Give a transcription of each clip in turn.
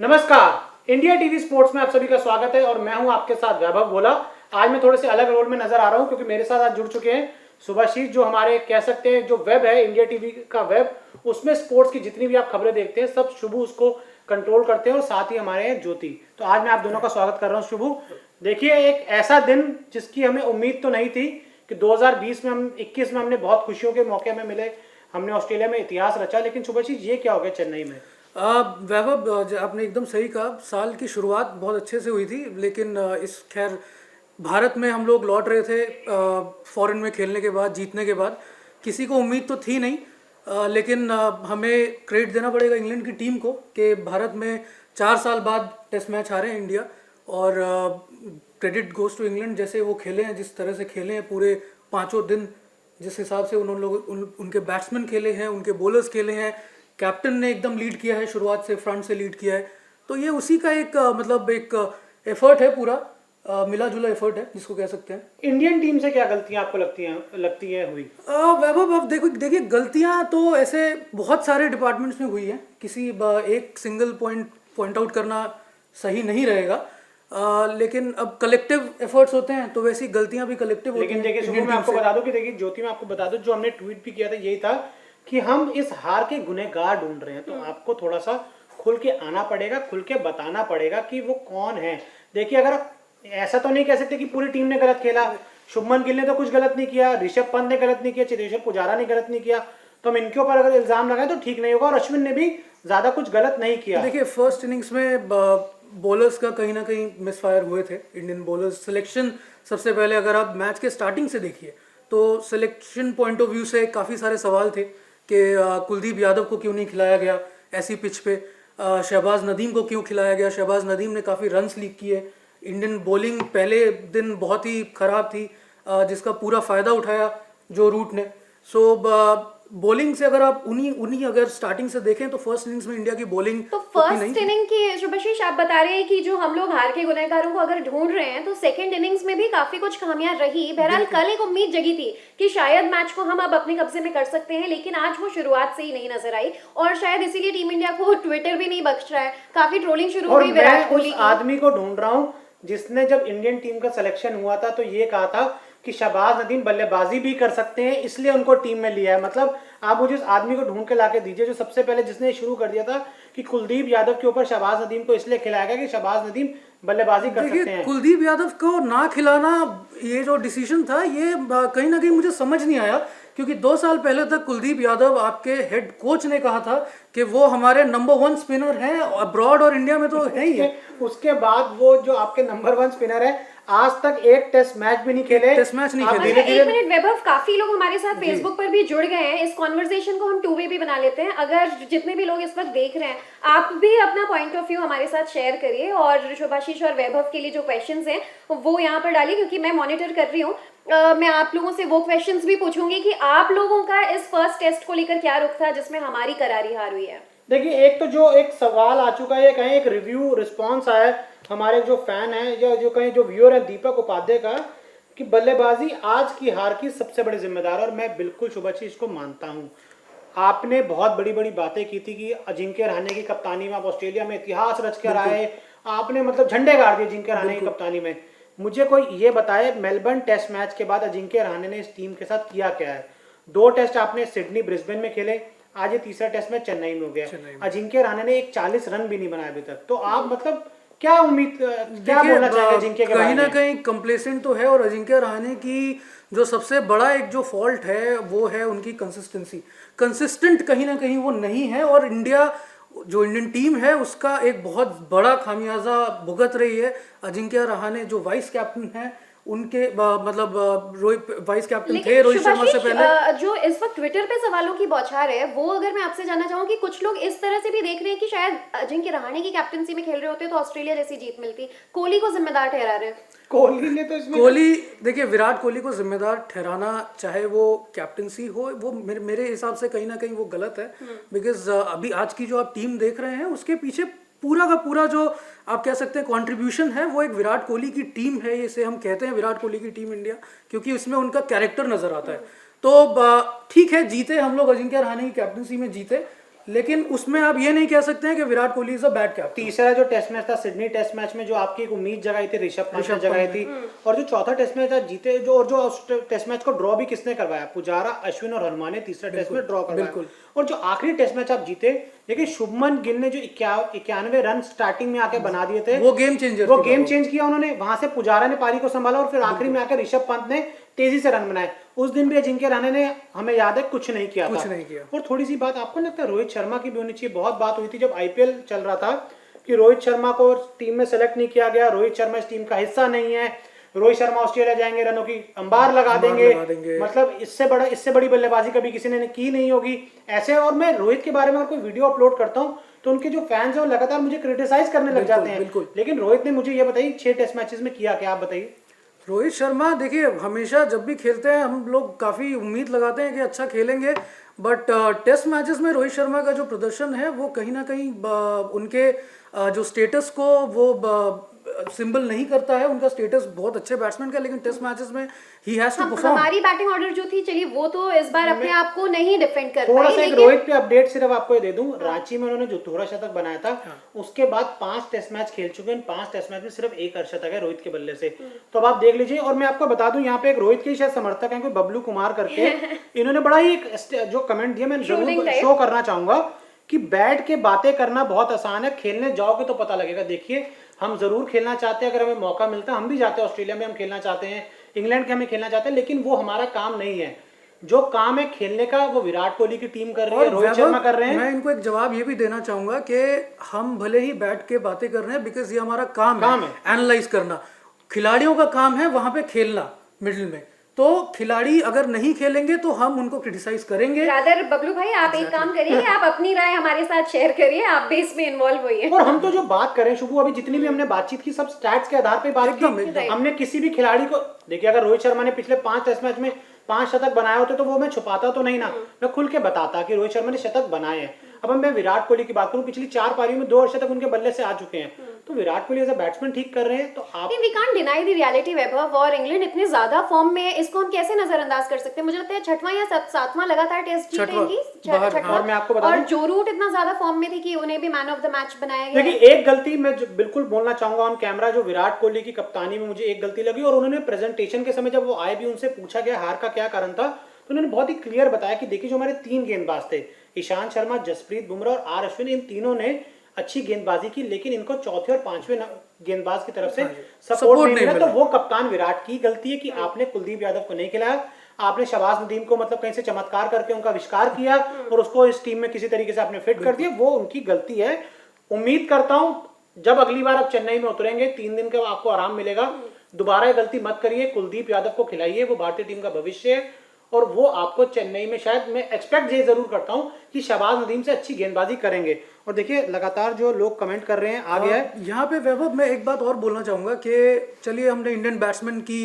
नमस्कार, India TV sports में आप सभी का स्वागत है और मैं हूं आपके साथ वैभव भोला। आज मैं थोड़े से अलग रोल में नजर आ रहा हूं क्योंकि मेरे साथ आज जुड़ चुके हैं सुभाशीष, जो हमारे कह सकते हैं जो वेब है इंडिया टीवी का वेब, उसमें स्पोर्ट्स की जितनी भी आप खबरें देखते हैं सब शुभू उसको कंट्रोल करते हैं और साथ ही हमारे हैं ज्योति। तो आज मैं आप दोनों का स्वागत कर रहा हूँ। शुभू, देखिए एक ऐसा दिन जिसकी हमें उम्मीद तो नहीं थी कि 2020 में हम 21 में हमने बहुत खुशियों के मौके में मिले, हमने ऑस्ट्रेलिया में इतिहास रचा, लेकिन सुभाशीष ये क्या हो गया चेन्नई में? वैभव, आपने एकदम सही कहा। साल की शुरुआत बहुत अच्छे से हुई थी, लेकिन इस खैर भारत में हम लोग लौट रहे थे फॉरेन में खेलने के बाद, जीतने के बाद। किसी को उम्मीद तो थी नहीं, लेकिन हमें क्रेडिट देना पड़ेगा इंग्लैंड की टीम को कि भारत में 4 साल बाद टेस्ट मैच हारे हैं इंडिया। और क्रेडिट गोज टू इंग्लैंड, जैसे वो खेले हैं, जिस तरह से खेले हैं पूरे 5 दिन, जिस हिसाब से उनके बैट्समैन खेले हैं, उनके बॉलर्स खेले हैं, कैप्टन ने एकदम लीड किया है, शुरुआत से फ्रंट से लीड किया है। तो ये उसी का एक मतलब एक एफर्ट है, पूरा मिला जुला एफर्ट है जिसको कह सकते हैं। इंडियन टीम से क्या गलतियां आपको लगती हैं हुई? वैभव, अब देखिए गलतियां तो ऐसे बहुत सारे डिपार्टमेंट्स में हुई हैं, किसी एक सिंगल पॉइंट आउट करना सही नहीं रहेगा। लेकिन अब कलेक्टिव एफर्ट्स होते हैं तो वैसी गलतियां भी कलेक्टिव होती हैं। लेकिन देखिए सुबह मैं आपको बता दूं कि देखिए ज्योति, मैं आपको बता दूं जो हमने ट्वीट भी किया था यही था कि हम इस हार के गुनहगार ढूंढ रहे हैं, तो आपको थोड़ा सा खुल के आना पड़ेगा, खुल के बताना पड़ेगा कि वो कौन है। देखिए अगर ऐसा तो नहीं कह सकते कि पूरी टीम ने गलत खेला, शुभमन गिल ने तो कुछ गलत नहीं किया, ऋषभ पंत ने गलत नहीं किया, चेतेश्वर पुजारा ने गलत नहीं किया, तो हम इनके ऊपर अगर इल्जाम लगाए तो ठीक नहीं होगा। और अश्विन ने भी ज्यादा कुछ गलत नहीं किया। देखिए फर्स्ट इनिंग्स में बॉलर्स का कहीं ना कहीं मिसफायर हुए थे, इंडियन बॉलर्स सिलेक्शन। सबसे पहले अगर आप मैच के स्टार्टिंग से देखिए तो सिलेक्शन पॉइंट ऑफ व्यू से काफ़ी सारे सवाल थे कि कुलदीप यादव को क्यों नहीं खिलाया गया ऐसी पिच पे, शहबाज नदीम को क्यों खिलाया गया। शहबाज नदीम ने काफ़ी रन्स लीक किए। इंडियन बॉलिंग पहले दिन बहुत ही ख़राब थी, जिसका पूरा फ़ायदा उठाया जो रूट ने। सो बॉलिंग से अगर आप उन्हीं अगर स्टार्टिंग से देखें तो फर्स्ट इनिंग्स में इंडिया की बॉलिंग तो फर्स्ट इनिंग की शुभाशीष आप बता रहे हैं कि जो हम लोग हार के गुनहगारों को अगर ढूंढ रहे हैं तो सेकंड इनिंग्स में भी काफी कुछ खामियां रही। बहरहाल कल एक उम्मीद जगी थी कि शायद मैच को हम अब अपने कब्जे में कर सकते हैं, लेकिन आज वो शुरुआत से ही नहीं नजर आई और शायद इसीलिए टीम इंडिया को ट्विटर भी नहीं बख्श रहा है, काफी ट्रोलिंग शुरू हो गई विराट कोहली की। आदमी को ढूंढ रहा हूँ जिसने जब इंडियन टीम का सिलेक्शन हुआ था तो ये कहा था कि शहबाज नदीम बल्लेबाजी भी कर सकते हैं, इसलिए उनको टीम में लिया है। मतलब आप मुझे उस आदमी को ढूंढ के लाके दीजिए जो सबसे पहले जिसने शुरू कर दिया था कि कुलदीप यादव के ऊपर शहबाज नदीम को इसलिए खिलाया गया कि शहबाज नदीम बल्लेबाजी कर सकते हैं। कुलदीप यादव को ना खिलाना ये जो डिसीजन था, ये कहीं ना कहीं मुझे समझ नहीं आया, क्योंकि 2 साल पहले तक कुलदीप यादव आपके हेड कोच ने कहा था कि वो हमारे नंबर 1 स्पिनर हैं अब्रॉड और इंडिया में तो है ही है। उसके बाद वो जो आपके नंबर 1 स्पिनर है आज तक एक टेस्ट मैच भी नहीं खेले। टेस्ट मैच नहीं खेले। एक मिनट वैभव, काफी लोग हमारे साथ फेसबुक पर भी जुड़ गए हैं। इस कॉन्वर्सेशन को हम 2 वे भी बना लेते हैं। अगर जितने भी लोग इस वक्त देख रहे हैं, आप भी अपना पॉइंट ऑफ व्यू हमारे साथ शेयर करिए और शुभाशीष और वैभव के लिए जो क्वेश्चंस हैं वो यहाँ पर डालिए, क्योंकि मैं मॉनिटर कर रही हूँ। मैं आप लोगों से वो क्वेश्चंस भी पूछूंगी कि आप लोगों का इस फर्स्ट टेस्ट को लेकर क्या रुख था जिसमें हमारी करारी हार हुई है। देखिए एक तो जो एक सवाल आ चुका है, कहीं एक रिव्यू रिस्पांस आया है हमारे जो फैन है या जो कहीं जो व्यूअर है दीपक उपाध्याय का, कि बल्लेबाजी आज की हार की सबसे बड़ी जिम्मेदार है। और मैं बिल्कुल शुभाशीष को मानता हूं। आपने बहुत बड़ी बड़ी बातें की थी कि अजिंक्य रहाणे की कप्तानी में आप ऑस्ट्रेलिया में इतिहास रच कर आए, आपने मतलब झंडे गाड़ दिए अजिंक्य रहाणे की कप्तानी में। मुझे कोई ये बताए मेलबर्न टेस्ट मैच के बाद अजिंक्य रहाणे ने इस टीम के साथ किया क्या है? 2 टेस्ट आपने सिडनी ब्रिस्बेन में खेले, आज ये तीसरा टेस्ट में चेन्नई में हो गया। अजिंक्य रहाणे ने एक 40 रन भी नहीं बनाए अभी तक। तो आप मतलब क्या उम्मीद, क्या बोलना चाहेंगे अजिंक्य के बारे में? कहीं ना कहीं कंप्लेसेंट तो है, और अजिंक्य रहाणे की जो सबसे बड़ा एक जो फॉल्ट है वो है उनकी कंसिस्टेंसी। कंसिस्टेंट कहीं ना कहीं वो नहीं है, और जो इंडियन टीम है उसका एक बहुत बड़ा खामियाजा भुगत रही है। अजिंक्य रहाणे जो वाइस कैप्टन है उनके मतलब रोहित वाइस कैप्टन थे रोहित शर्मा से पहले। जो इस वक्त ट्विटर पे सवालों की बौछार है वो अगर मैं आपसे जानना चाहूँ कि कुछ लोग इस तरह से भी देख रहे हैं कि शायद अजिंक्य रहाणे की कैप्टनसी में खेल रहे होते तो ऑस्ट्रेलिया जैसी जीत मिलती। कोहली को जिम्मेदार ठहरा रहे हैं। कोहली ने तो इसमें देखिए विराट कोहली को जिम्मेदार ठहराना, चाहे वो कैप्टनसी हो, वो मेरे हिसाब से कहीं ना कहीं वो गलत है। बिकॉज अभी आज की जो आप टीम देख रहे हैं उसके पीछे पूरा का पूरा जो आप कह सकते हैं कंट्रीब्यूशन है वो एक विराट कोहली की टीम है। इसे हम कहते हैं विराट कोहली की टीम इंडिया, क्योंकि उसमें उनका कैरेक्टर नजर आता है। तो ठीक है, जीते हम लोग अजिंक्य रहाणे की कैप्टनसी में जीते, लेकिन उसमें आप ये नहीं कह सकते हैं कि Virat Kohli is a bad captain. तीसरा जो टेस्ट मैच था सिडनी टेस्ट मैच में, जो आपकी एक उम्मीद जगाई थी ऋषभ पंत ने जगाई थी, और जो चौथा टेस्ट मैच था जीते, जो टेस्ट मैच को ड्रॉ भी किसने करवाया, पुजारा, अश्विन और हनुमा ने तीसरा टेस्ट मैच ड्रॉ करवाया। और जो आखिरी टेस्ट मैच आप जीते, देखिए शुभमन गिल ने जो 91 रन स्टार्टिंग में आके बना दिए थे, वो गेम चेंजर, वो गेम चेंज किया उन्होंने। वहां से पुजारा ने पारी को संभाला और फिर आखिरी में आकर ऋषभ पंत ने तेजी से रन बनाए। उस दिन भी अजिंक्य रहाणे ने, हमें याद है, कुछ नहीं किया था। और थोड़ी सी बात आपको लगता है रोहित शर्मा की भी होनी चाहिए। बहुत बात हुई थी जब आईपीएल चल रहा था कि रोहित शर्मा को टीम में सेलेक्ट नहीं किया गया, रोहित शर्मा इस टीम का हिस्सा नहीं है, रोहित शर्मा ऑस्ट्रेलिया जाएंगे, रनों की अंबार लगा देंगे, मतलब इससे बड़ी बल्लेबाजी कभी किसी ने की नहीं होगी ऐसे। और मैं रोहित के बारे में अगर कोई वीडियो अपलोड करता हूं तो उनके जो फैंस हैं वो लगातार मुझे क्रिटिसाइज करने लग जाते हैं। लेकिन रोहित ने मुझे ये बताइए 6 टेस्ट मैचेस में किया क्या, आप बताइए। रोहित शर्मा देखिए हमेशा जब भी खेलते हैं हम लोग काफ़ी उम्मीद लगाते हैं कि अच्छा खेलेंगे, बट टेस्ट मैचेस में रोहित शर्मा का जो प्रदर्शन है वो कहीं ना कहीं उनके जो स्टेटस को वो सिंबल नहीं करता है। उनका स्टेटस बहुत अच्छे बैट्समैन का, लेकिन टेस्ट मैचेस में ही हैज टू परफॉर्म। हमारी बैटिंग ऑर्डर जो थी, चलिए वो तो इस बार अपने आप को नहीं डिफेंड कर थोड़ा पाई, सा एक रोहित पे अपडेट सिर्फ आपको ये दे दूं, रांची में उन्होंने जो दोहरा शतक बनाया था, उसके बाद 5 टेस्ट मैच खेल चुके हैं, 5 टेस्ट मैच में सिर्फ 1 अर्धशतक है रोहित के बल्ले से। तो अब आप देख लीजिए। और मैं आपको बता दूं यहाँ पे एक रोहित के शायद समर्थक हैं, कोई बबलू कुमार करके, इन्होंने बड़ा ही एक जो कमेंट दिया, मैं जरूर शो करना चाहूंगा कि बैठ के बातें करना बहुत आसान है, खेलने जाओगे तो पता लगेगा। देखिए हम जरूर खेलना चाहते हैं, अगर हमें मौका मिलता है हम भी जाते हैं, ऑस्ट्रेलिया में हम खेलना चाहते हैं, इंग्लैंड के हमें खेलना चाहते हैं, लेकिन वो हमारा काम नहीं है। जो काम है खेलने का वो विराट कोहली की टीम कर रही है, रोहित शर्मा कर रहे हैं। मैं इनको एक जवाब ये भी देना चाहूंगा कि हम भले ही बैठ के बातें कर रहे हैं, बिकॉज ये हमारा काम है एनालाइज करना। खिलाड़ियों का काम है वहां पे खेलना मिडिल में, तो खिलाड़ी अगर नहीं खेलेंगे तो हम उनको क्रिटिसाइज करेंगे। रादर बबलू भाई आप एक काम करिए, आप अपनी राय हमारे साथ शेयर करिए, आप भी इसमें इन्वॉल्व होइए। और हम तो जो बात करें शुभू, अभी जितनी भी हमने बातचीत की सब स्टैट्स के आधार पे बात की। हमने किसी भी खिलाड़ी को, देखिए अगर रोहित शर्मा ने पिछले 5 टेस्ट मैच में 5 शतक बनाए होते तो वो मैं छुपाता तो नहीं ना, मैं खुल के बताता कि रोहित शर्मा ने शतक बनाए हैं। अब मैं विराट कोहली की बात करूं, पिछली 4 पारियों में 2 अर्धशतक उनके बल्ले से आ चुके हैं, तो Virat Kohli as a batsman ठीक कर रहे हैं। तो आप we can't deny the reality Vaibhav, और इंग्लैंड इतने ज्यादा फॉर्म में है, इसको हम कैसे नजरअंदाज कर सकते हैं। मुझे लगता है 6वां या 7वां लगातार टेस्ट जीतेंगी। और मैं आपको बता दूं, और जो रूट इतना ज्यादा फॉर्म में थी कि उन्हें भी मैन ऑफ द मैच बनाया गया। देखिए एक गलती मैं बिल्कुल बोलना चाहूंगा ऑन कैमरा, जो विराट कोहली की कप्तानी में मुझे एक गलती लगी, और उन्होंने प्रेजेंटेशन के समय जब वो आए भी उनसे पूछा गया हार का क्या कारण था, तो उन्होंने बहुत ही क्लियर बताया कि देखिए जो हमारे 3 गेंदबाज थे, ईशांत शर्मा, जसप्रीत बुमराह और आर अश्विन, इन तीनों ने अच्छी गेंदबाजी की, लेकिन इनको चौथे और 5वें गेंदबाज की तरफ से सपोर्ट नहीं मिला। तो वो कप्तान विराट की गलती है कि आपने कुलदीप यादव को नहीं खिलाया, आपने शहबाज नदीम को मतलब कहीं से चमत्कार करके उनका आविष्कार किया और उसको इस टीम में किसी तरीके से आपने फिट कर दिया, वो उनकी गलती है। उम्मीद करता हूं जब अगली बार आप चेन्नई में उतरेंगे 3 दिन का आपको आराम मिलेगा, दोबारा ये गलती मत करिए, कुलदीप यादव को खिलाइए, वो भारतीय टीम का भविष्य है। और वो आपको चेन्नई में शायद, मैं एक्सपेक्ट ये जरूर करता हूं कि शहबाज नदीम से अच्छी गेंदबाजी करेंगे। और देखिए लगातार जो लोग कमेंट कर रहे हैं आ गया है यहाँ पे। वैभव मैं एक बात और बोलना चाहूंगा कि चलिए हमने इंडियन बैट्समैन की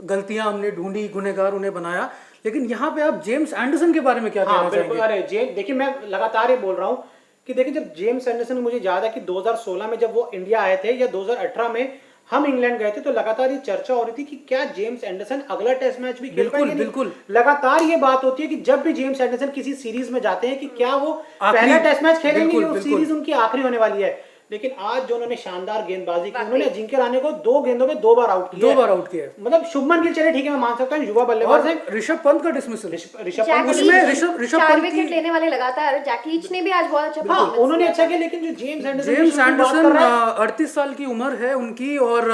गलतियां हमने ढूंढी, गुनहगार उन्हें बनाया, लेकिन यहाँ पे आप जेम्स एंडरसन के बारे में क्या कहना चाहेंगे? अरे देखिए मैं लगातार ये बोल रहा हूँ कि देखिए जब जेम्स एंडरसन, मुझे याद है कि 2016 में जब वो इंडिया आए थे या 2018 में हम इंग्लैंड गए थे, तो लगातार ये चर्चा हो रही थी कि क्या जेम्स एंडरसन अगला टेस्ट मैच भी खेल पाएंगे। बिल्कुल लगातार ये बात होती है कि जब भी जेम्स एंडरसन किसी सीरीज में जाते हैं कि क्या वो पहला टेस्ट मैच खेलेंगे, वो सीरीज उनकी आखिरी होने वाली है। लेकिन आज जो उन्होंने शानदार गेंदबाजी की, उन्होंने अजिंक्य रहाणे को 2 गेंदों में 2 बार आउट किया। मतलब शुभमन गिल, चले ठीक है मैं मान सकता हूँ युवा बल्लेबाज है। ऋषभ पंत का डिसमिसल, ऋषभ पंत 4 विकेट लेने वाले लगातार, जैक लीच ने भी आज बहुत अच्छा हाँ उन्होंने अच्छा किया, लेकिन जो जेम्स एंडरसन 38 साल की उम्र है उनकी, और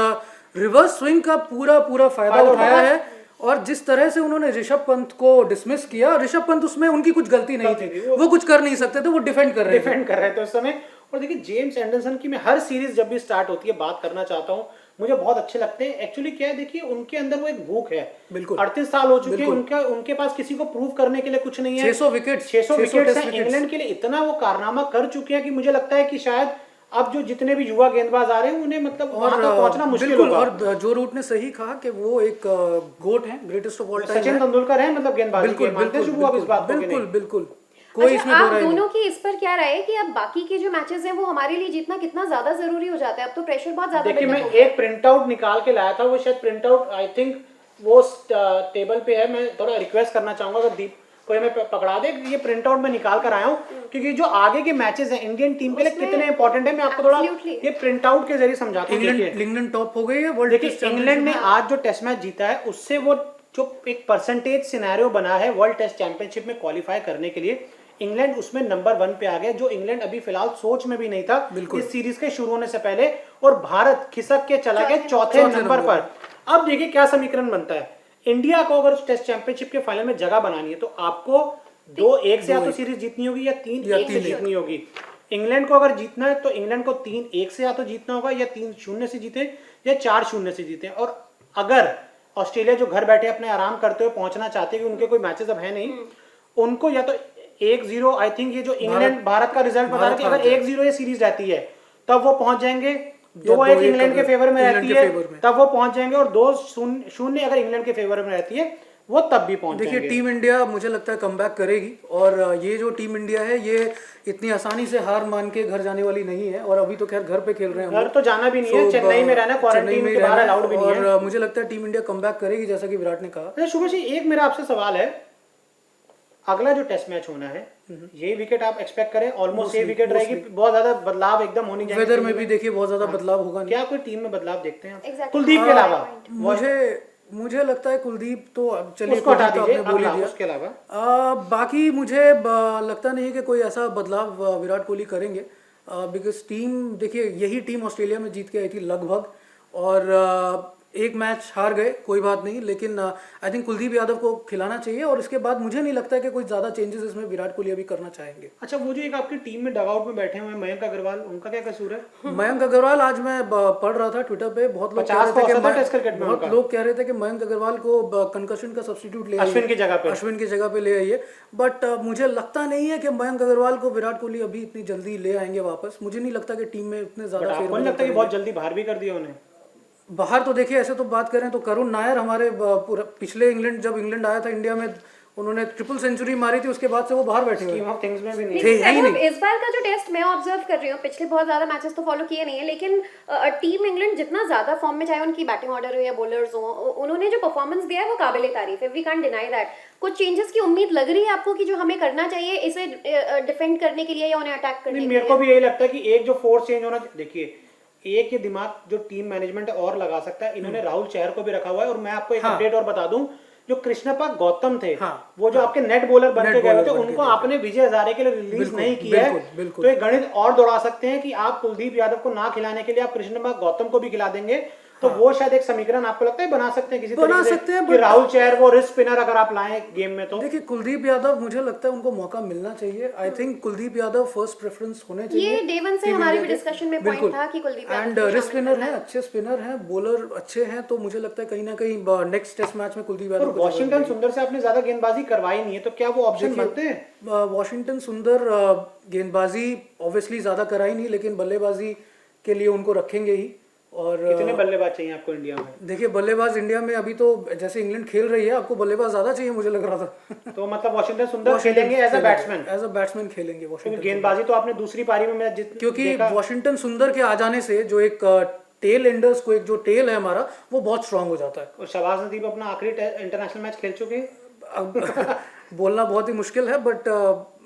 रिवर्स स्विंग का पूरा फायदा उठाया है। और जिस तरह से उन्होंने ऋषभ पंत को डिसमिस किया, ऋषभ पंत उसमें उनकी कुछ गलती नहीं थी, वो कुछ कर नहीं सकते थे, वो डिफेंड कर रहे थे उस समय। और देखिए जेम्स एंडरसन की मैं हर सीरीज जब भी स्टार्ट होती है बात करना चाहता हूँ, मुझे बहुत अच्छे लगते हैं। एक्चुअली क्या है, देखिए उनके अंदर वो एक भूख है। बिल्कुल 38 साल हो चुके हैं, उनके पास किसी को प्रूव करने के लिए कुछ नहीं है। 600 विकेट हैं इंग्लैंड के लिए, इतना वो कारनामा कर चुके हैं कि मुझे लगता है कि शायद अब जो जितने भी युवा गेंदबाज आ रहे हैं उन्हें मतलब वहां तक पहुंचना मुश्किल होगा। और जो रूट ने सही कहा कि वो एक गोट है, greatest of all time, Sachin Tendulkar है मतलब गेंदबाजी के। बिल्कुल कोई इसमें आप दोनों की इस पर क्या राय है कि अब बाकी के जो मैचेस हैं वो हमारे लिए जीतना कितना ज्यादा जरूरी हो जाता है? अब तो प्रेशर बहुत ज्यादा। देखिए मैं एक प्रिंट आउट निकाल के लाया था, वो शायद प्रिंट आउट आई थिंक वो टेबल पे है, मैं थोड़ा रिक्वेस्ट करना चाहूंगा अगर कोई हमें पकड़ा दे, ये प्रिंट आउट में निकाल कर आया हूँ, क्योंकि जो आगे के मैचेस हैं इंडियन टीम के लिए कितने इंपॉर्टेंट है, मैं आपको थोड़ा ये प्रिंट आउट के जरिए समझाता हूँ। इंग्लैंड टॉप हो गई है वर्ल्ड देखिए इंग्लैंड ने आज जो टेस्ट मैच जीता है उससे वो जो एक परसेंटेज सिनेरियो बना है वर्ल्ड टेस्ट चैंपियनशिप में क्वालिफाई करने के लिए, इंग्लैंड उसमें नंबर 1 पे आ गया, जो इंग्लैंड अभी फिलहाल सोच में भी नहीं था इस सीरीज के शुरू होने से पहले, और भारत खिसक के चला गया चौथे नंबर पर। अब देखिए क्या समीकरण बनता है, इंडिया को अगर टेस्ट चैंपियनशिप के फाइनल में जगह बनानी है तो आपको 2-1 से या तो सीरीज जीतनी होगी या 3-1 से जीतनी होगी। इंग्लैंड को अगर जीतना है तो इंग्लैंड को 3-1 से या तो जीतना होगा, या 3-0 से जीते या 4-0 से जीते। और अगर ऑस्ट्रेलिया जो घर बैठे अपने आराम करते हुए पहुंचना चाहते हैं, कि उनके कोई मैचेस अब है नहीं, उनको या तो 1-0, आई थिंक ये जो इंग्लैंड भारत का रिजल्ट बता रहा है कि अगर 1-0 ये सीरीज रहती है तब वो पहुंच जाएंगे, 2-1 इंग्लैंड के फेवर में रहती है तब वो पहुंच जाएंगे, और 2-0 अगर इंग्लैंड के फेवर में रहती है वो तब भी पहुंच जाएंगे। देखिए टीम इंडिया मुझे लगता है कमबैक करेगी, और ये जो टीम इंडिया है ये इतनी आसानी से हार मान के घर जाने वाली नहीं है, और अभी तो खैर घर पे खेल रहे हैं, घर तो जाना भी नहीं है, चेन्नई में रहना, क्वारंटाइन के बाहर अलाउड भी नहीं है, और मुझे लगता है टीम इंडिया कमबैक करेगी जैसा कि विराट ने कहा। अच्छा शुभम जी, एक मेरा आपसे सवाल है, अगला जो टेस्ट मैच होना है ये विकेट आप एक्सपेक्ट करें ऑलमोस्ट ये विकेट रहेगी, बहुत ज्यादा बदलाव एकदम होनी चाहिए, वेदर में भी देखिए बहुत ज्यादा बदलाव होगा नहीं। क्या कोई टीम में बदलाव देखते हैं Exactly. कुलदीप के अलावा? मुझे लगता है कुलदीप तो अब चलिए उसको हटा कुलदीप तो दीजिए, आपने बोल ही अगला, दिया, उसके अलावा बाकी मुझे लगता नहीं है कि कोई ऐसा बदलाव विराट कोहली करेंगे, बिकॉज टीम देखिए यही टीम ऑस्ट्रेलिया में जीत के आई थी लगभग, और एक मैच हार गए कोई बात नहीं, लेकिन आई थिंक कुलदीप यादव को खिलाना चाहिए, और इसके बाद मुझे नहीं लगता है कि कोई ज्यादा चेंजेस इसमें विराट कोहली अभी करना चाहेंगे। अच्छा, वो जो एक आपकी टीम में डगआउट में बैठे हुए हैं मयंक अग्रवाल, उनका क्या कसूर है? मयंक अग्रवाल आज मैं पढ़ रहा था ट्विटर पे, बहुत लोग कह रहे थे कि मयंक अग्रवाल को कंकशन का सब्स्टिट्यूट ले अश्विन की जगह पे ले आइए, बट मुझे लगता नहीं है कि मयंक अग्रवाल को विराट कोहली अभी इतनी जल्दी ले आएंगे वापस। मुझे नहीं लगता कि टीम में इतने ज्यादा फेरबदल लगता है कि बहुत जल्दी बाहर भी कर दिया उन्हें। बाहर तो देखिए ऐसे तो बात करें तो करुण नायर हमारे पिछले जब इंग्लैंड आया था इंडिया में, उन्होंने ट्रिपल सेंचुरी मारी थी, उसके बाद से वो बाहर बैठे हुए थे। इस बार का जो टेस्ट मैं ऑब्जर्व कर रही हूँ, पिछले बहुत ज्यादा मैचेस तो फॉलो किए नहीं है, लेकिन टीम इंग्लैंड जितना ज्यादा फॉर्म में, चाहे उनकी बैटिंग ऑर्डर हो या बॉलर्स हो, उन्होंने जो परफॉर्मेंस दिया है वो काबिल तारीफ है, वी कांट डिनाई दैट। कुछ चेंजेस की उम्मीद लग रही है आपको कि जो हमें करना चाहिए इसे डिफेंड करने के लिए या उन्हें अटैक करने के लिए? मेरे को भी यही लगता है कि एक जो फोर्स चेंज होना, देखिए एक ये दिमाग जो टीम मैनेजमेंट और लगा सकता है, इन्होंने राहुल चहर को भी रखा हुआ है, और मैं आपको एक अपडेट और बता दूं, जो कृष्णप्पा गौतम थे, वो जो आपके नेट बॉलर बन के गए थे, उनको आपने विजय हजारे के लिए रिलीज नहीं किया है, तो एक गणित और दौड़ा सकते हैं कि आप कुलदीप यादव को ना खिलाने के लिए आप कृष्णप्पा गौतम को भी खिला देंगे, तो वो शायद एक समीकरण आपको लगता है बना सकते हैं किसी तरीके से कि राहुल चहर वो रिस्क स्पिनर अगर आप लाएं गेम में। तो देखिए कुलदीप यादव, मुझे लगता है उनको मौका मिलना चाहिए, I think Kuldeep Yadav first preference होने चाहिए, ये डे वन से हमारे भी डिस्कशन में पॉइंट था कि Kuldeep Yadav and risk spinner है, अच्छे स्पिनर हैं, बॉलर अच्छे हैं, तो मुझे लगता है कहीं ना कहीं नेक्स्ट टेस्ट मैच में कुलदीप यादव। वॉशिंगटन सुंदर से आपने ज्यादा गेंदबाजी करवाई नहीं है, तो क्या वो ऑप्शन बनते हैं? वॉशिंगटन सुंदर गेंदबाजी ऑब्वियसली ज्यादा कराई नहीं, लेकिन बल्लेबाजी के लिए उनको रखेंगे ही। और कितने बल्लेबाज चाहिए आपको इंडिया में? देखिए बल्लेबाज इंडिया में अभी तो जैसे इंग्लैंड खेल रही है, आपको बल्लेबाज ज्यादा चाहिए मुझे लग रहा था। तो मतलब वॉशिंगटन सुंदर खेलेंगे एज अ बैट्समैन खेलेंगे वॉशिंगटन। गेंदबाजी तो आपने दूसरी पारी में क्योंकि वॉशिंगटन सुंदर के आ जाने से जो एक टेल एंडर्स को, एक जो टेल है हमारा, वो बहुत स्ट्रांग हो जाता है। और शहबाज नदीम अपना आखिरी इंटरनेशनल मैच खेल चुके हैं। बोलना बहुत ही मुश्किल है, बट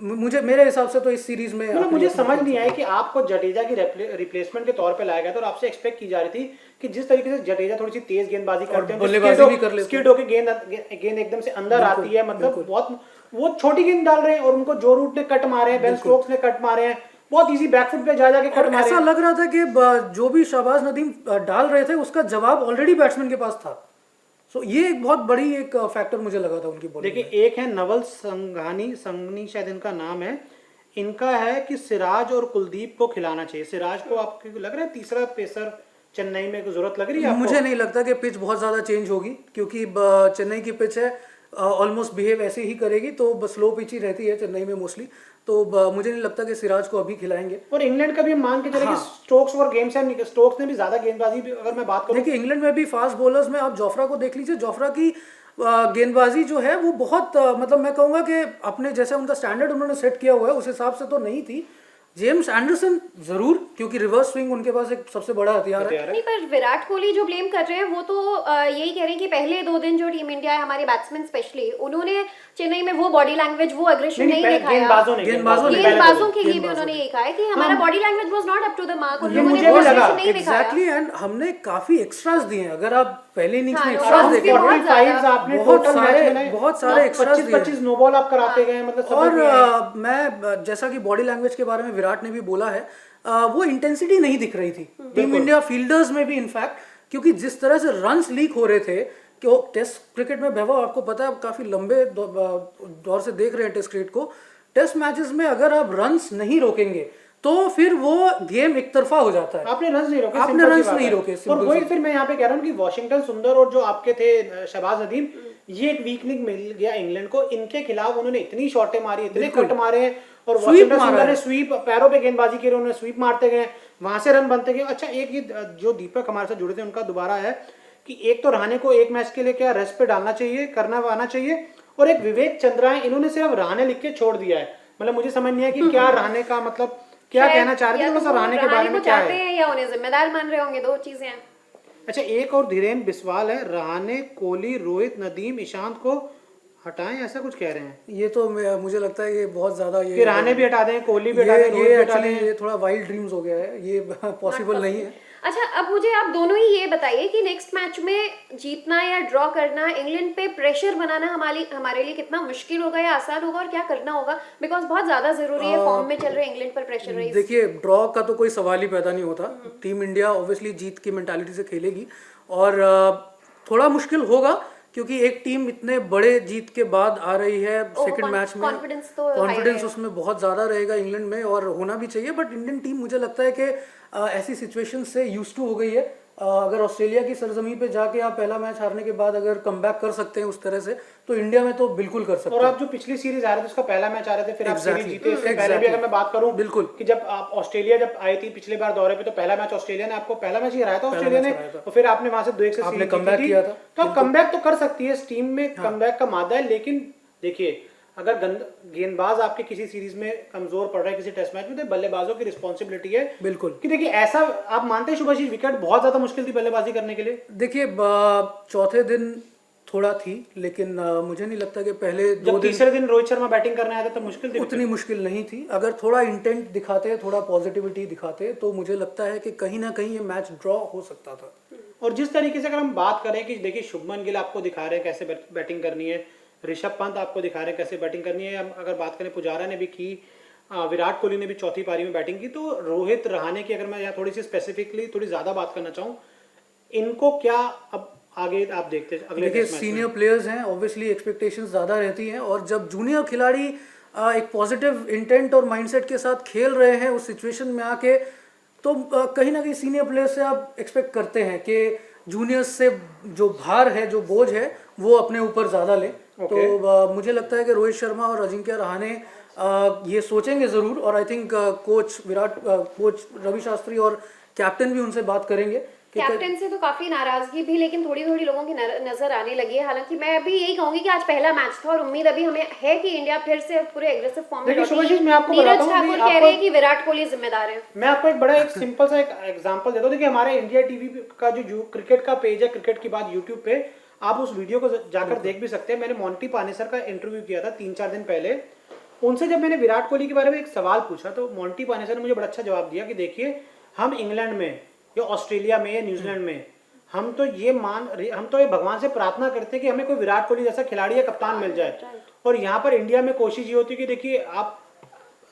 मुझे मेरे हिसाब से तो इस सीरीज में मतलब मुझे समझ नहीं आया कि आपको जडेजा की रिप्लेसमेंट के तौर पे लाया गया था, और आपसे एक्सपेक्ट की जा रही थी कि जिस तरीके से जडेजा थोड़ी सी तेज गेंदबाजी करते हैं, बल्लेबाजी भी कर लेते हैं, स्किड होके गेंद एकदम से अंदर आती है, मतलब बहुत वो छोटी गेंद डाल रहे हैं, और उनको जो रूट ने कट मारे हैं, बेन स्टोक्स ने कट मारे हैं, बहुत इजी बैकफुट पे जा जाके कट मारे। ऐसा लग रहा था कि जो भी शहबाज नदीम डाल रहे थे उसका जवाब ऑलरेडी बैट्समैन के पास था। सो ये एक बहुत बड़ी एक फैक्टर मुझे लगा था उनकी बॉलिंग। देखिए एक है नवल संघनी शायद इनका नाम है, इनका है कि सिराज और कुलदीप को खिलाना चाहिए। सिराज को आपको लग रहा है तीसरा पेसर चेन्नई में जरूरत लग रही है आपको? मुझे नहीं लगता कि पिच बहुत ज्यादा चेंज होगी, क्योंकि चेन्नई की पिच है ऑलमोस्ट बिहेव ऐसे ही करेगी, तो स्लो पिच ही रहती है चेन्नई में मोस्टली, तो मुझे नहीं लगता कि सिराज को अभी खिलाएंगे। और इंग्लैंड का भी मान के चले कि स्टोक्स और गेम से स्टोक्स ने भी ज्यादा गेंदबाजी भी, अगर मैं बात करूं, देखिए इंग्लैंड में भी फास्ट बॉलर्स में आप जोफ्रा को देख लीजिए, जोफ्रा की गेंदबाजी जो है वो बहुत मतलब मैं कहूँगा कि अपने जैसे उनका स्टैंडर्ड उन्होंने सेट किया हुआ है उस हिसाब से तो नहीं थी, जेम्स एंडरसन जरूर, क्योंकि रिवर्स स्विंग उनके पास एक सबसे बड़ा हथियार है। नहीं, पर विराट कोहली जो ब्लेम कर रहे हैं वो तो यही कह रहे हैं कि पहले 2 दिन जो टीम इंडिया है, हमारे बैट्समैन स्पेशली, उन्होंने चेन्नई में वो बॉडी लैंग्वेज, वो एग्रेशन नहीं दिखाया। गेंदबाजों के लिए भी उन्होंने ये कहा है कि हमारा body language was not up to the mark, उन लोगों ने वो एग्रेशन नहीं दिखाया। एग्जैक्टली, एंड हमने काफी एक्स्ट्रास दिए हैं। अगर आप पहले इनिंग्स में हाँ, एक्स्ट्रास runs भी देखें, बहुत ज्यादा। आपने बहुत टोटल सारे- मैच में बहुत सारे extras दिए। 25 नो बॉल आप कराते गए, मतलब समझ और नहीं आया। मैं जैसा कि बॉडी लैंग्वेज के बारे में विराट ने भी बोला है, वो इंटेंसिटी नहीं दिख रही थी टीम इंडिया फील्डर्स में भी इनफैक्ट, क्योंकि जिस तरह से रन्स लीक हो रहे थे कि वो टेस्ट क्रिकेट में, वैभव आपको पता है, काफी लंबे दौर से देख रहे हैं टेस्ट क्रिकेट को। टेस्ट मैचेस में अगर आप रन्स नहीं रोकेंगे तो फिर वो गेम एक तरफा हो जाता है। आपने रन्स नहीं रोके, आपने simple सी रन्स बात नहीं है। रोके, और simple वही सी। फिर मैं यहाँ पे कह रहा हूँ कि वॉशिंगटन सुंदर और जो आपके थे शहबाज नदीम, ये एक वीकनिंग मिल गया इंग्लैंड को। इनके खिलाफ उन्होंने इतनी शॉटें मारी, इतने कट मारे हैं, और Sweep वॉशिंगटन मारा सुंदर ने है। स्वीप, पैरों पे गेंदबाजी की, उन्होंने स्वीप मारते गए, वहां से रन बनते गए। अच्छा, एक ये जो दीपक हमारे साथ जुड़े थे उनका दोबारा है कि एक तो रहाणे को एक मैच के लिए क्या रेस्ट पे डालना चाहिए, करना आना चाहिए, और एक विवेक चंद्रा है, इन्होंने सिर्फ रहाणे लिख के छोड़ दिया है। मतलब मुझे समझ नहीं है कि क्या रहाणे का मतलब क्या कहना चाह रहे थे, थोड़ा सा रहाणे के बारे में क्या चाहते है। हैं या उन्हें जिम्मेदार मान रहे होंगे, 2 चीजें हैं। अच्छा, एक और धीरेन्द्र बिस्वाल है, रहाणे, कोहली, रोहित, नदीम, ईशांत को हटाएं, ऐसा कुछ कह रहे हैं ये तो मुझे लगता है ये बहुत ज्यादा कि रहाणे भी हटा दें, कोहली भी हटा दें, रोहित ये भी हटा एक्चुअली दें। ये थोड़ा वाइल्ड ड्रीम्स हो गया है, ये पॉसिबल नहीं है। अच्छा, अब मुझे आप दोनों ही ये बताइए कि नेक्स्ट मैच में जीतना या ड्रॉ करना, इंग्लैंड पे प्रेशर बनाना हमारे लिए कितना मुश्किल होगा या आसान होगा, और क्या करना होगा, बिकॉज बहुत ज्यादा जरूरी है, फॉर्म में चल रहे इंग्लैंड पर प्रेशर रही। देखिए, ड्रॉ का तो कोई सवाल ही पैदा नहीं होता। टीम इंडिया ऑब्वियसली जीत की मेंटालिटी से खेलेगी, और थोड़ा मुश्किल होगा क्योंकि एक टीम इतने बड़े जीत के बाद आ रही है सेकंड मैच में। कॉन्फिडेंस तो high कॉन्फिडेंस रहेगा। उसमें बहुत ज़्यादा रहेगा इंग्लैंड में, और होना भी चाहिए। बट इंडियन टीम मुझे लगता है कि ऐसी सिचुएशन से यूज टू हो गई है। अगर ऑस्ट्रेलिया की सरजमी पे जाके आप पहला मैच हारने के बाद अगर कमबैक कर सकते हैं उस तरह से, तो इंडिया में तो बिल्कुल कर सकते और हैं। आप जो पिछली सीरीज आ रहे थे, उसका पहला मैच आ रहे थे, फिर आप सीरीज Exactly. जीते। इससे पहले भी अगर मैं बात करूं, बिल्कुल। कि जब आप ऑस्ट्रेलिया जब आई थी पिछली बार दौरे पे, तो पहला मैच ऑस्ट्रेलिया ने आपको पहला मैच ही हराया था ऑस्ट्रेलिया ने, मैच हराया था। और फिर आपने वहां से 2-1 से आपने सीरीज comeback जीती थी। किया था। तो आप कमबैक तो कर सकती है, इस टीम में कमबैक का मादा है। लेकिन देखिए, अगर गेंदबाज आपके किसी सीरीज में कमजोर पड़ रहा है किसी टेस्ट मैच में, तो बल्लेबाजों की रिस्पॉन्सिबिलिटी है बिल्कुल कि देखिए, ऐसा आप मानते हैं शुभाशीष, विकेट बहुत ज्यादा मुश्किल थी बल्लेबाजी करने के लिए। देखिए, चौथे दिन थोड़ा थी, लेकिन मुझे नहीं लगता कि पहले 2 जब दिन तीसरे दिन रोहित शर्मा बैटिंग करने आया था, तब मुश्किल थी। उतनी मुश्किल नहीं थी। अगर थोड़ा इंटेंट दिखाते, थोड़ा पॉजिटिविटी दिखाते, तो मुझे लगता है कि कहीं ना कहीं ये मैच ड्रॉ हो सकता था। और जिस तरीके से अगर हम बात करें कि देखिए, शुभमन गिल आपको दिखा रहे हैं कैसे बैटिंग करनी है, ऋषभ पंत आपको दिखा रहे हैं कैसे बैटिंग करनी है, हम अगर बात करें पुजारा ने भी की, विराट कोहली ने भी चौथी पारी में बैटिंग की, तो रोहित, रहाणे की अगर मैं यहाँ थोड़ी सी स्पेसिफिकली थोड़ी ज्यादा बात करना चाहूँ, इनको क्या अब आगे आप देखते हैं अगले देखिए, टेस्ट मैच में? सीनियर प्लेयर्स हैं, ऑब्वियसली एक्सपेक्टेशंस ज़्यादा रहती हैं, और जब जूनियर खिलाड़ी एक पॉजिटिव इंटेंट और माइंडसेट के साथ खेल रहे हैं उस सिचुएशन में आके, तो कहीं ना कहीं सीनियर प्लेयर्स से आप एक्सपेक्ट करते हैं कि जूनियर्स से जो भार है, जो बोझ है, वो अपने ऊपर ज़्यादा लें। तो मुझे लगता है कि रोहित शर्मा और अजिंक्य रहाणे ये सोचेंगे ज़रूर, और I think coach Ravi Shastri और कैप्टन भी उनसे बात करेंगे। कैप्टन से तो काफी नाराजगी भी लेकिन थोड़ी थोड़ी लोगों की नजर आने लगी है। हालांकि मैं अभी यही कहूंगी कि आज पहला मैच था और उम्मीद अभी हमें है कि इंडिया फिर से पूरे एग्रेसिव फॉर्म में देखिए शुभाशीष, मैं आपको नीरज बताता हूं ठाकुर कि कह रहे हैं कि विराट कोहली जिम्मेदार है। मैं आपको एक बड़ा एक सिंपल सा एक एग्जांपल देता हूं। देखिए, हमारे इंडिया टीवी का जो क्रिकेट का पेज है, क्रिकेट की बात यूट्यूब पे, आप उस वीडियो को जाकर देख भी सकते हैं। मैंने मोंटी पानेसर का इंटरव्यू किया था 3-4 दिन पहले। उनसे जब मैंने विराट कोहली के बारे में एक सवाल पूछा, तो मोंटी पानेसर ने मुझे बड़ा अच्छा जवाब दिया कि देखिए, हम इंग्लैंड में या ऑस्ट्रेलिया में या न्यूजीलैंड में हम तो ये भगवान से प्रार्थना करते हैं कि हमें कोई विराट कोहली जैसा खिलाड़ी या कप्तान मिल जाए। और यहाँ पर इंडिया में कोशिश ये होती है कि देखिए, आप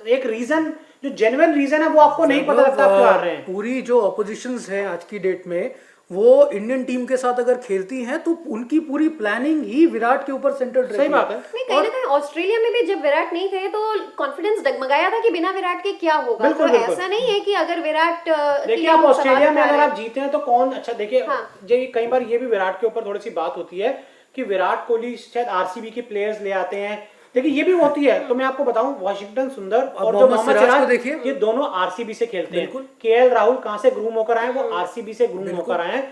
एक रीजन, जो जेन्युइन रीजन है, वो आपको नहीं पता लगता आप क्यों हार रहे हैं। पूरी जो ऑपोजिशंस हैं आज की डेट में, वो इंडियन टीम के साथ अगर खेलती हैं तो उनकी पूरी प्लानिंग ही विराट के ऊपर सेंटर्ड रहती है। सही बात है। नहीं, कहीं ना कहीं ऑस्ट्रेलिया में भी जब विराट नहीं थे तो कॉन्फिडेंस डगमगाया था कि बिना विराट के क्या होगा। बिल्कुल, तो बिल्कुल। ऐसा नहीं है कि अगर विराट देखिए, आप ऑस्ट्रेलिया में अगर आप जीते हैं तो कौन अच्छा, देखिए हाँ। ये कई बार ये भी विराट के ऊपर थोड़ी सी बात होती है कि विराट कोहली शायद आरसीबी के प्लेयर्स ले आते हैं। देखिए, ये भी होती है। तो मैं आपको बताऊं, वॉशिंगटन सुंदर और जो मोहम्मद सिराज को देखिए, ये दोनों आरसीबी से खेलते हैं। केएल राहुल कहां से ग्रूम होकर आए, वो आरसीबी से ग्रूम होकर आए।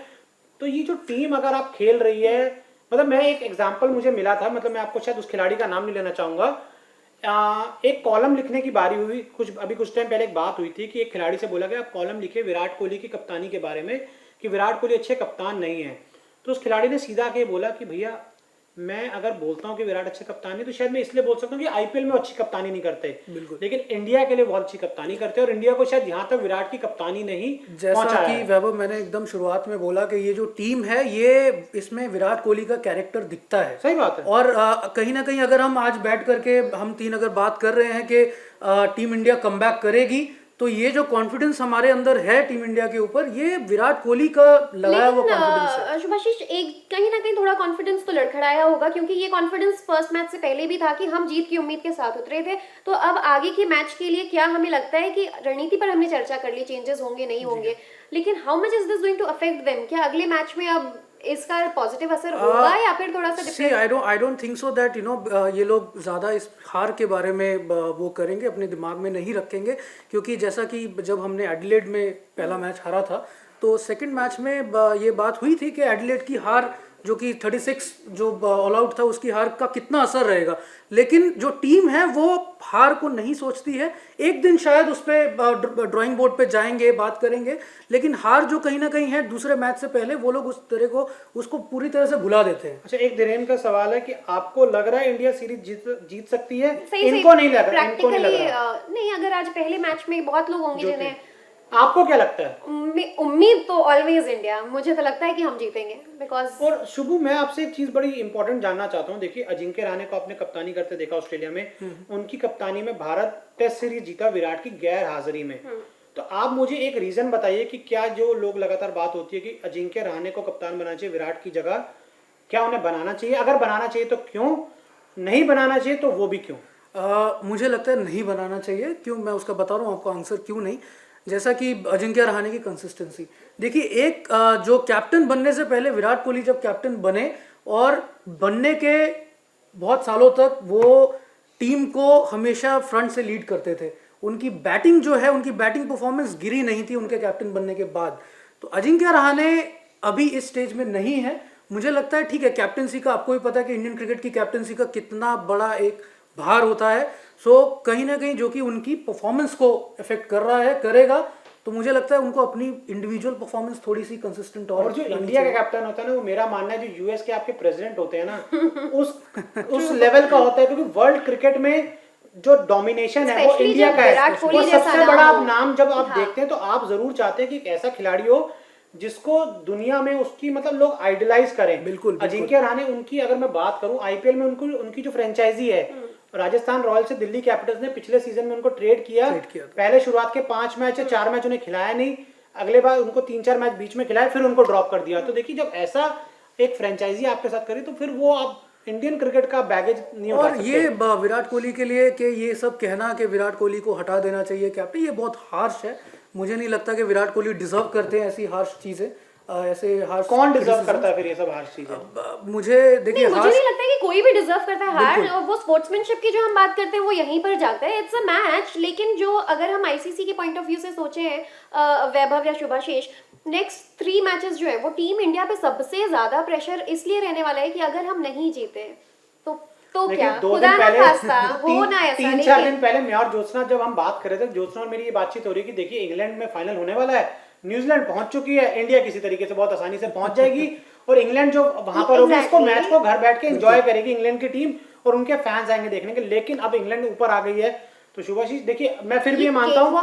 तो ये जो टीम अगर आप खेल रही है, मतलब मैं एक एग्जांपल मुझे मिला था, मतलब मैं आपको शायद उस खिलाड़ी का नाम नहीं लेना चाहूंगा, एक कॉलम लिखने की बारी हुई, कुछ टाइम पहले एक बात हुई थी कि एक खिलाड़ी से बोला गया आप कॉलम लिखे विराट कोहली की कप्तानी के बारे में कि विराट कोहली अच्छे कप्तान नहीं है। तो उस खिलाड़ी ने सीधा आके बोला कि भैया मैं अगर बोलता हूँ कि विराट अच्छे कप्तान है तो शायद मैं इसलिए बोल सकता हूँ कि आईपीएल में अच्छी कप्तानी नहीं करते, लेकिन इंडिया के लिए बहुत अच्छी कप्तानी करते हैं और इंडिया को शायद यहाँ तक विराट की कप्तानी नहीं जैसा कि वैभव मैंने एकदम शुरुआत में बोला कि ये जो टीम है ये इसमें विराट कोहली का कैरेक्टर दिखता है। सही बात है। और कहीं ना कहीं अगर हम आज बैठ करके हम तीन अगर बात कर रहे हैं कि टीम इंडिया कमबैक करेगी तो ये जो कॉन्फिडेंस हमारे अंदर है टीम इंडिया के ऊपर ये विराट कोहली का लगाया हुआ कॉन्फिडेंस है। शुभाशीष एक कहीं ना कहीं थोड़ा कॉन्फिडेंस तो लड़खड़ाया होगा क्योंकि ये कॉन्फिडेंस फर्स्ट मैच से पहले भी था कि हम जीत की उम्मीद के साथ उतरे थे। तो अब आगे के मैच के लिए क्या हमें लगता है कि रणनीति पर हमने चर्चा कर ली, चेंजेस होंगे नहीं होंगे, लेकिन how much is this going to affect them? क्या अगले मैच में अब इसका पॉजिटिव असर होगा या फिर थोड़ा सा see I don't think so that ये लोग ज़्यादा इस हार के बारे में वो करेंगे, अपने दिमाग में नहीं रखेंगे, क्योंकि जैसा कि जब हमने एडिलेड में पहला मैच हारा था तो सेकंड मैच में ये बात हुई थी कि एडिलेड की हार जो कि 36 जो ऑल आउट था उसकी हार का कितना असर रहेगा, लेकिन जो टीम है वो हार को नहीं सोचती है। एक दिन शायद उस पर ड्राइंग बोर्ड पे जाएंगे, बात करेंगे, लेकिन हार जो कहीं ना कहीं है दूसरे मैच से पहले वो लोग उस तरह को उसको पूरी तरह से भुला देते हैं। अच्छा, एक धीरेन का सवाल है कि आपको लग रहा है इंडिया सीरीज जीत सकती है? इनको नहीं लग रहा, इनको नहीं लग रहा। नहीं, अगर आज पहले मैच में बहुत लोग होंगे जिन्हें, आपको क्या लगता है? उम्मीद तो ऑलवेज इंडिया, मुझे तो लगता है कि हम जीतेंगे बिकॉज। और शुभू मैं आपसे एक चीज बड़ी इंपॉर्टेंट जानना चाहता हूँ। देखिए अजिंक्य रहाणे को आपने कप्तानी करते देखा ऑस्ट्रेलिया में, उनकी कप्तानी में भारत टेस्ट सीरीज जीता विराट की गैर हाजिरी में। तो आप मुझे एक रीजन बताइए कि क्या जो लोग लगातार बात होती है कि अजिंक्य रहाणे को कप्तान बनाना चाहिए विराट की जगह, क्या उन्हें बनाना चाहिए? अगर बनाना चाहिए तो क्यों, नहीं बनाना चाहिए तो वो भी क्यों? मुझे लगता है नहीं बनाना चाहिए। क्यों, मैं उसका बता रहा हूँ आपको आंसर क्यों नहीं। जैसा कि अजिंक्य रहाणे की कंसिस्टेंसी देखिए, एक जो कैप्टन बनने से पहले विराट कोहली जब कैप्टन बने और बनने के बहुत सालों तक वो टीम को हमेशा फ्रंट से लीड करते थे। उनकी बैटिंग जो है, उनकी बैटिंग परफॉर्मेंस गिरी नहीं थी उनके कैप्टन बनने के बाद। तो अजिंक्य रहाणे अभी इस स्टेज में नहीं है। मुझे लगता है ठीक है, कैप्टनसी का आपको भी पता है कि इंडियन क्रिकेट की कैप्टनसी का कितना बड़ा एक भार होता है। सो कहीं ना कहीं जो कि उनकी परफॉर्मेंस को इफेक्ट कर रहा है, करेगा, तो मुझे लगता है उनको अपनी इंडिविजुअल परफॉर्मेंस थोड़ी सी कंसिस्टेंट और जो इंडिया का कैप्टन होता है ना, वो मेरा मानना है जो यूएस के आपके प्रेसिडेंट होते हैं ना उस लेवल का होता है, क्योंकि वर्ल्ड क्रिकेट में जो डोमिनेशन है वो इंडिया का है। और सबसे बड़ा आप नाम जब आप देखते हैं तो आप जरूर चाहते हैं कि एक ऐसा खिलाड़ी हो जिसको दुनिया में उसकी मतलब लोग आइडलाइज करें। बिल्कुल। अजिंक्य रहाणे, उनकी अगर मैं बात करूं आईपीएल में उनकी जो फ्रेंचाइजी है राजस्थान रॉयल्स से दिल्ली कैपिटल्स ने पिछले सीजन में उनको ट्रेड किया। पहले शुरुआत के 5 मैच या 4 मैच उन्हें खिलाया नहीं, अगले बार उनको 3-4 मैच बीच में खिलाए, फिर उनको ड्रॉप कर दिया। तो देखिए जब ऐसा एक फ्रेंचाइजी आपके साथ करी तो फिर वो आप इंडियन क्रिकेट का बैगेज नहीं उठा सकते। और ये विराट कोहली के लिए कि ये सब कहना कि विराट कोहली को हटा देना चाहिए कैप्टन, ये बहुत हार्श है। मुझे नहीं लगता कि विराट कोहली डिजर्व करते हैं ऐसी हार्श चीजें, ऐसे हार्श। कौन डिजर्व करता है फिर ये सब हार्श चीजें? मुझे देखिए, मुझे नहीं लगता है कि कोई भी डिजर्व करता है हार। और वो स्पोर्ट्समैनशिप की जो हम बात करते हैं वो यहीं पर जाता है, इट्स अ मैच। लेकिन जो अगर हम आईसीसी के पॉइंट ऑफ व्यू से सोचे हैं वैभव या शुभाशीष, नेक्स्ट 3 मैचेस जो है वो टीम इंडिया पे सबसे ज्यादा प्रेशर इसलिए रहने वाला है कि अगर हम नहीं जीते तो क्या, 2 दिन पहले हो ना ऐसा। 3-4 दिन पहले मैं और ज्योत्सना जब हम बात कर रहे थे, ज्योत्सना और मेरी ये बातचीत हो रही कि देखिए इंग्लैंड में फाइनल होने वाला है, न्यूजीलैंड पहुंच चुकी है, इंडिया किसी तरीके से बहुत आसानी से पहुंच जाएगी और इंग्लैंड जो वहां पर होगी इसको मैच को घर बैठ के एंजॉय करेगी इंग्लैंड की टीम और उनके फैंस आएंगे देखने के। लेकिन अब इंग्लैंड ऊपर आ गई है। तो शुभाशीष देखिए, मैं फिर भी ये मानता हूँ, मैं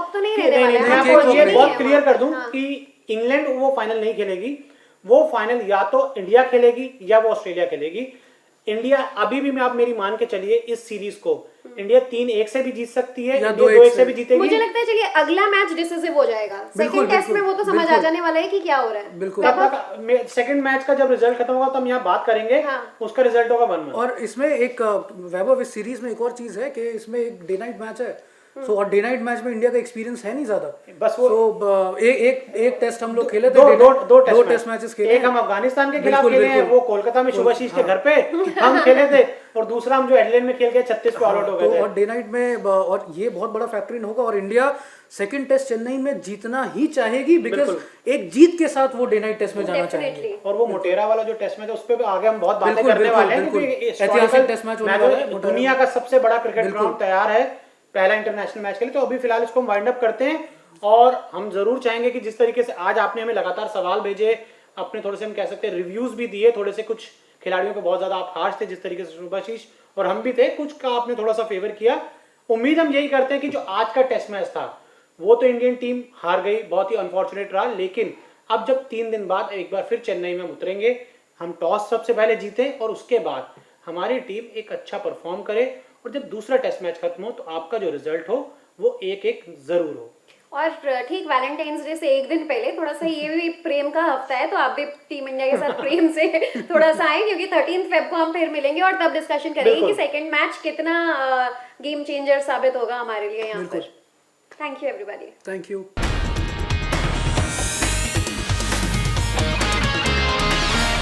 आपको ये बहुत क्लियर कर दूं कि इंग्लैंड वो फाइनल नहीं खेलेगी, वो फाइनल या तो इंडिया खेलेगी या वो ऑस्ट्रेलिया खेलेगी। इंडिया अभी भी, मैं आप मेरी मान के चलिए, इस सीरीज को इंडिया 3-1 से भी जीत सकती है या 2-1 से भी जीतेगी। मुझे लगता है चलिए अगला मैच डिसिसिव हो जाएगा। सेकंड टेस्ट में वो तो समझ आ जाने वाला है कि क्या हो रहा है। बिल्कुल। तब तक सेकंड मैच का जब रिजल्ट खत्म होगा तो हम यहाँ बात करेंगे। उसका रिजल्ट होगा 1-1। और इसमें एक वैभव, इस सीरीज में एक और चीज है कि इसमें एक डे नाइट मैच है। सो और डे नाइट मैच में इंडिया का एक्सपीरियंस है नहीं ज्यादा, बस वो एक टेस्ट हम लोग खेले थे, दो टेस्ट मैचेस खेले, एक हम अफगानिस्तान के खिलाफ बिल्कुल, खेले हैं, बिल्कुल। वो कोलकाता में शुभाशीष के घर पे हम खेले थे, और दूसरा हम जो एडलेड में खेल के 36 पे ऑल आउट हो गए थे। और डे नाइट में और ये बहुत बड़ा फैक्टर इन होगा, और इंडिया सेकंड टेस्ट चेन्नई में जीतना ही चाहेगी, बिकॉज एक जीत के साथ वो डे नाइट टेस्ट में जाना चाहेंगे। और वो मोटेरा वाला जो टेस्ट मैच है उस पे भी आगे हम बहुत बातें बिल्कुल, करने वाले हैं, बिल्कुल, क्योंकि ऐतिहासिक टेस्ट मैच होने वाला है। दुनिया का सबसे बड़ा क्रिकेट ग्राउंड तैयार है पहला इंटरनेशनल मैच के लिए। तो अभी फिलहाल इसको हम वाइंड अप करते हैं, और हम जरूर चाहेंगे कि जिस तरीके से आज आपने हमें लगातार सवाल भेजे, अपने थोड़े से हम कह सकते हैं रिव्यूज भी दिए, थोड़े से कुछ खिलाड़ियों पे बहुत ज्यादा आप हार्श थे, जिस तरीके से शुभाशीष और हम भी थे, कुछ का आपने थोड़ा सा फेवर किया। उम्मीद हम यही करते हैं कि जो आज का टेस्ट मैच था वो तो इंडियन टीम हार गई, बहुत ही अनफॉर्चुनेट रहा, लेकिन अब जब 3 दिन बाद एक बार फिर चेन्नई में उतरेंगे, हम टॉस सबसे पहले जीते और उसके बाद हमारी टीम एक अच्छा परफॉर्म करे, और जब दूसरा टेस्ट मैच खत्म हो तो आपका जो रिजल्ट हो वो 1-1 जरूर हो। और ठीक वैलेंटाइंस डे से एक दिन पहले थोड़ा सा ये भी प्रेम का हफ्ता है, तो आप भी टीम इंडिया के साथ प्रेम से थोड़ा सा आए, क्योंकि 13 फेब को हम फिर मिलेंगे और तब डिस्कशन करेंगे कि सेकंड मैच कितना गेम चेंजर साबित होगा हमारे लिए यहाँ पर। Thank you everybody. Thank you.